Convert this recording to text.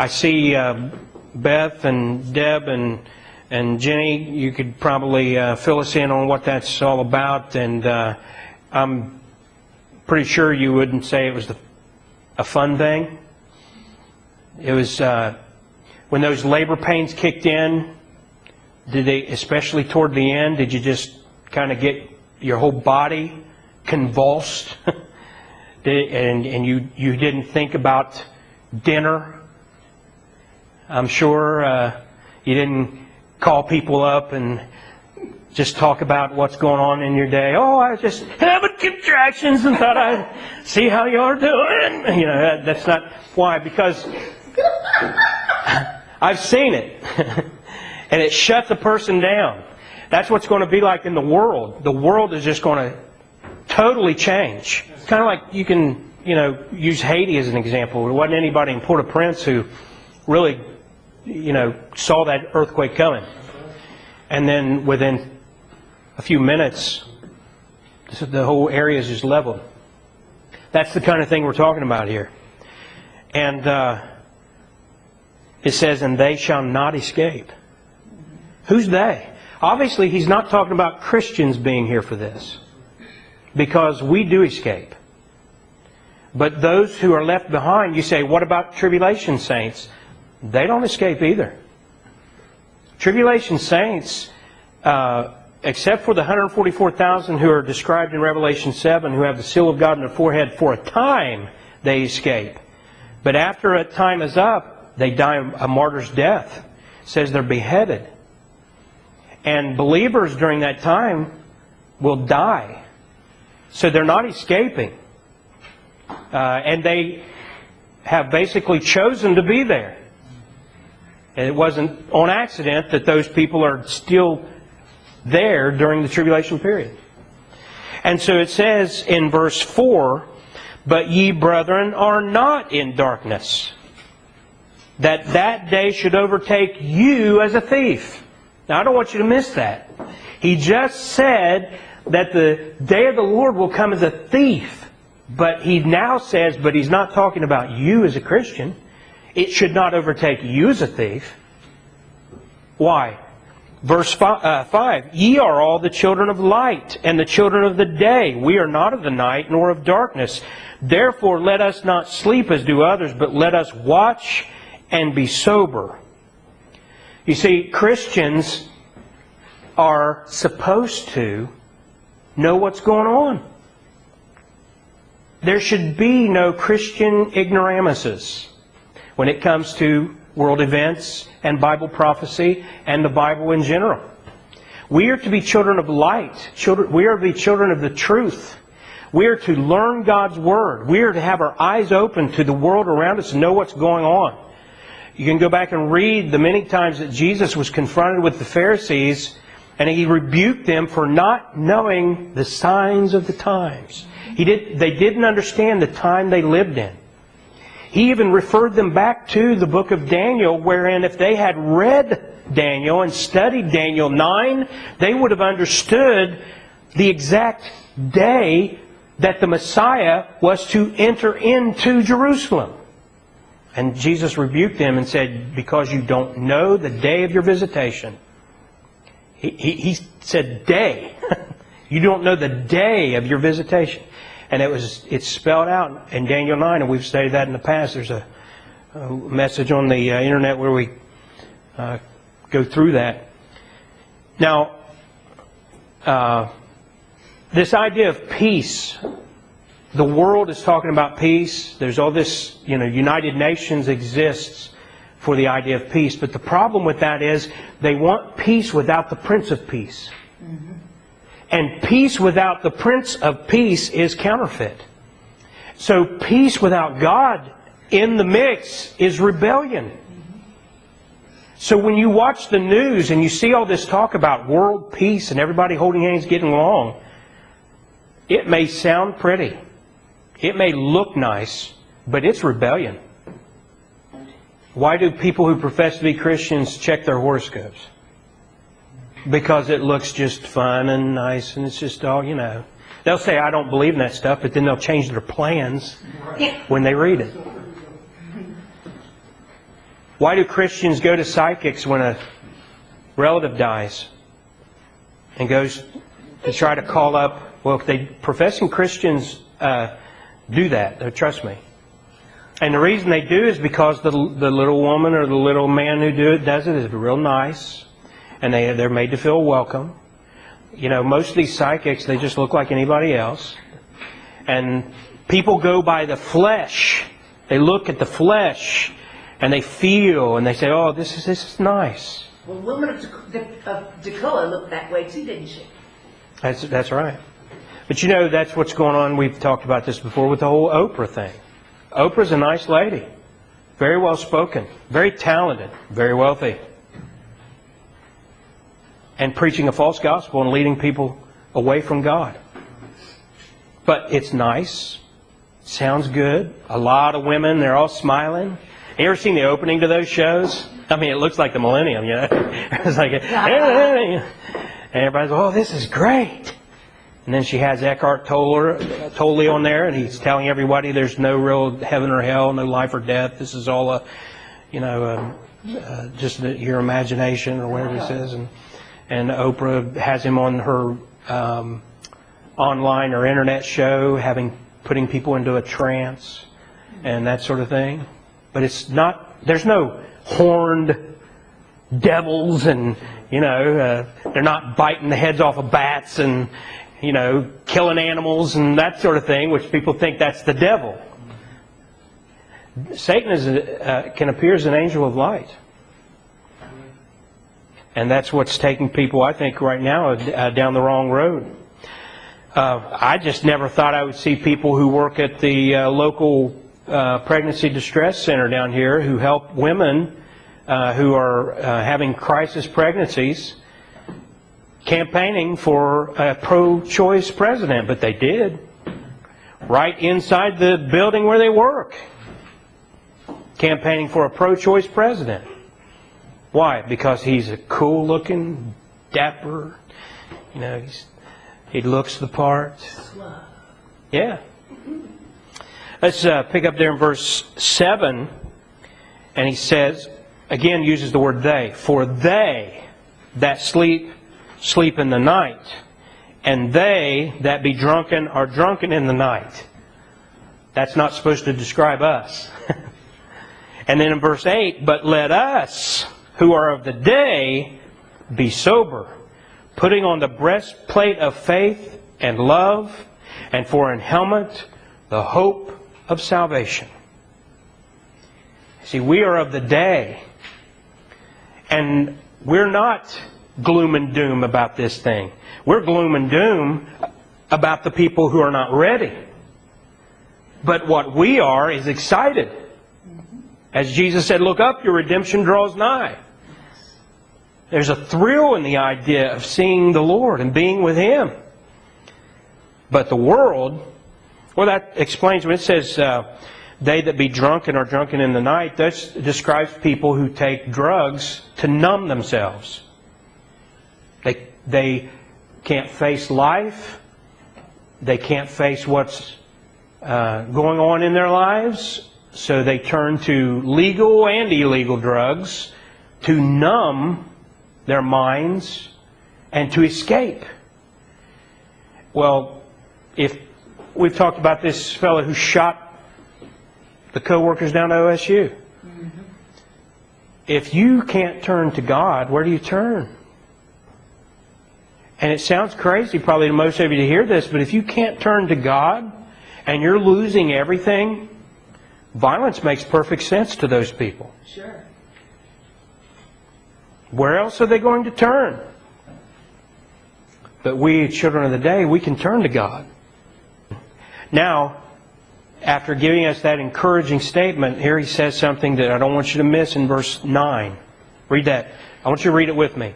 I see Beth and Deb and Jenny. You could probably fill us in on what that's all about. And I'm pretty sure you wouldn't say it was a fun thing. It was when those labor pains kicked in. Did they, especially toward the end, did you just kind of get your whole body convulsed? and you didn't think about dinner? I'm sure you didn't call people up and just talk about what's going on in your day. Oh, I was just having contractions and thought I'd see how you are doing. You know, that's not why. Because I've seen it. And it shuts a person down. That's what's going to be like in the world. The world is just going to totally change. Kind of like you can, use Haiti as an example. There wasn't anybody in Port-au-Prince who really, saw that earthquake coming. And then within a few minutes, the whole area is just leveled. That's the kind of thing we're talking about here. And it says, and they shall not escape. Who's they? Obviously, he's not talking about Christians being here for this. Because we do escape. But those who are left behind, you say, what about tribulation saints? They don't escape either. Tribulation saints, except for the 144,000 who are described in Revelation 7, who have the seal of God in their forehead, for a time they escape. But after a time is up, they die a martyr's death. It says they're beheaded. And believers during that time will die. So they're not escaping. And they have basically chosen to be there. And it wasn't on accident that those people are still there during the tribulation period. And so it says in verse 4, but ye, brethren, are not in darkness, that day should overtake you as a thief. Now, I don't want you to miss that. He just said that the day of the Lord will come as a thief. But he now says, but he's not talking about you as a Christian. It should not overtake you as a thief. Why? Verse 5, ye are all the children of light and the children of the day. We are not of the night nor of darkness. Therefore let us not sleep as do others, but let us watch and be sober. You see, Christians are supposed to know what's going on. There should be no Christian ignoramuses when it comes to world events and Bible prophecy and the Bible in general. We are to be children of light. We are to be children of the truth. We are to learn God's Word. We are to have our eyes open to the world around us and know what's going on. You can go back and read the many times that Jesus was confronted with the Pharisees and He rebuked them for not knowing the signs of the times. They didn't understand the time they lived in. He even referred them back to the book of Daniel, wherein if they had read Daniel and studied Daniel 9, they would have understood the exact day that the Messiah was to enter into Jerusalem. And Jesus rebuked them and said, because you don't know the day of your visitation. He said day. You don't know the day of your visitation. And it's spelled out in Daniel 9, and we've studied that in the past. There's a message on the internet where we go through that. Now, this idea of peace, the world is talking about peace. There's all this, United Nations exists for the idea of peace. But the problem with that is they want peace without the Prince of Peace. Mm-hmm. And peace without the Prince of Peace is counterfeit. So peace without God in the mix is rebellion. So when you watch the news and you see all this talk about world peace and everybody holding hands getting along, it may sound pretty. It may look nice, but it's rebellion. Why do people who profess to be Christians check their horoscopes? Because it looks just fun and nice and it's just all, They'll say, I don't believe in that stuff, but then they'll change their plans when they read it. Why do Christians go to psychics when a relative dies and goes to try to call up? Well, professing Christians do that. Trust me. And the reason they do is because the little woman or the little man who does it is real nice, and they're made to feel welcome. You know, most of these psychics, they just look like anybody else. And people go by the flesh. They look at the flesh, and they feel, and they say, "Oh, this is nice." Well, the woman of Dakota looked that way too, didn't she? That's right. But you know, that's what's going on. We've talked about this before with the whole Oprah thing. Oprah's a nice lady, very well spoken, very talented, very wealthy, and preaching a false gospel and leading people away from God. But it's nice, sounds good. A lot of women, they're all smiling. You ever seen the opening to those shows? I mean, it looks like the millennium, you know. It's like, and everybody's, "Oh, this is great." And then she has Eckhart Tolle on there, and he's telling everybody there's no real heaven or hell, no life or death. This is all just your imagination or whatever he says. And Oprah has him on her online or internet show, putting people into a trance and that sort of thing. But it's not. There's no horned devils, and they're not biting the heads off of bats and killing animals and that sort of thing, which people think that's the devil. Satan can appear as an angel of light. And that's what's taking people, I think, right now down the wrong road. I just never thought I would see people who work at the local pregnancy distress center down here who help women who are having crisis pregnancies campaigning for a pro-choice president, but they did. Right inside the building where they work. Campaigning for a pro-choice president. Why? Because he's a cool-looking, dapper, he looks the part. Yeah. Let's pick up there in verse 7, and he says, again uses the word they. For they that sleep in the night, and they that be drunken are drunken in the night. That's not supposed to describe us. And then in verse 8, but let us, who are of the day, be sober, putting on the breastplate of faith and love, and for an helmet, the hope of salvation. See, we are of the day, and we're not gloom and doom about this thing. We're gloom and doom about the people who are not ready. But what we are is excited. As Jesus said, look up, your redemption draws nigh. There's a thrill in the idea of seeing the Lord and being with Him. But the world, well, that explains when it says, they that be drunken are drunken in the night. That describes people who take drugs to numb themselves. They can't face life. They can't face what's going on in their lives. So they turn to legal and illegal drugs to numb their minds and to escape. Well, if we've talked about this fellow who shot the co-workers down to OSU. Mm-hmm. If you can't turn to God, where do you turn? And it sounds crazy probably to most of you to hear this, but if you can't turn to God and you're losing everything, violence makes perfect sense to those people. Sure. Where else are they going to turn? But we, children of the day, we can turn to God. Now, after giving us that encouraging statement, here he says something that I don't want you to miss in verse 9. Read that. I want you to read it with me.